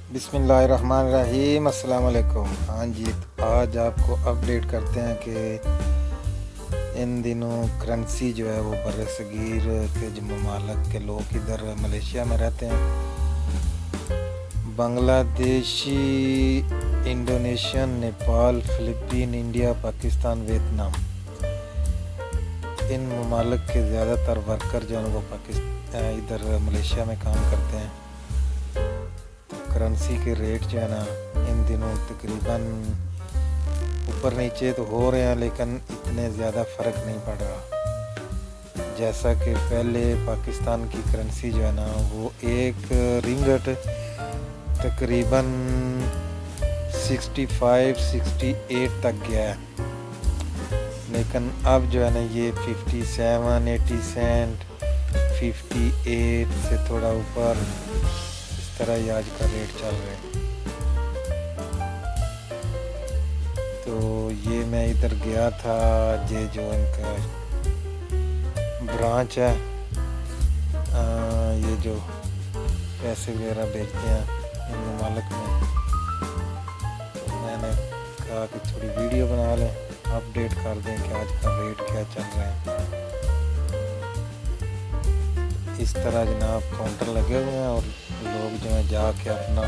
बिस्मिल्लाहिर्रहमानिर्रहीम, अस्सलाम वालेकुम। हाँ जी, तो आज आपको अपडेट करते हैं कि इन दिनों करेंसी जो है वो बर्रसगीर के जो ममालिक के लोग इधर मलेशिया में रहते हैं, Bangladeshi, Indonesian, Nepal, Philippine, India, Pakistan, Vietnam, इन ममालिक के ज़्यादातर वर्कर जो हैं वो इधर मलेशिया में काम करते हैं। करेंसी के रेट जो है ना इन दिनों तकरीबन ऊपर नीचे तो हो रहे हैं, लेकिन इतने ज़्यादा फ़र्क नहीं पड़ रहा। जैसा कि पहले पाकिस्तान की करेंसी जो है ना वो एक रिंगट तकरीबन 65-68 तक गया है, लेकिन अब जो है ना ये 57-80 सेंट, 58 से थोड़ा ऊपर तरह ही आज का रेट चल रहा है। तो ये मैं इधर गया था, ये जो इनका ब्रांच है, ये जो पैसे वगैरह भेजते हैं इन ममालिक में, तो मैंने कहा कि थोड़ी वीडियो बना लें, अपडेट कर दें कि आज का रेट क्या चल रहा है। इस तरह जनाब काउंटर लगे हुए हैं और लोग जो है जाके अपना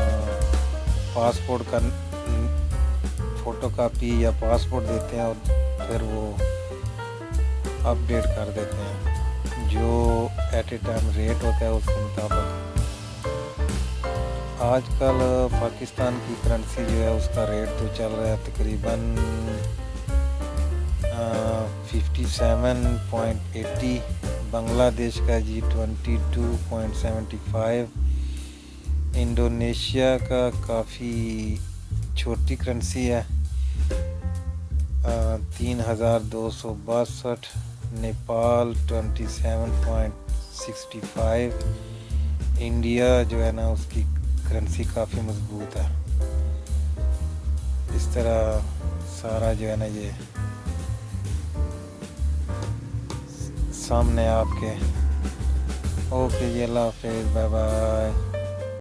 पासपोर्ट का फ़ोटो कापी या पासपोर्ट देते हैं और फिर वो अपडेट कर देते हैं जो एट ए टाइम रेट होता है उसके मुताबिक। आजकल पाकिस्तान की करेंसी जो है उसका रेट तो चल रहा है तकरीबन 57.80, बांग्लादेश का जी 22.75, इंडोनेशिया का काफ़ी छोटी करेंसी है 3262, नेपाल 27.65, इंडिया जो है ना उसकी करेंसी काफ़ी मजबूत है। इस तरह सारा जो है ना ये सामने आपके। ओके जी, अल्लाह हाफिज़, बाय बाय।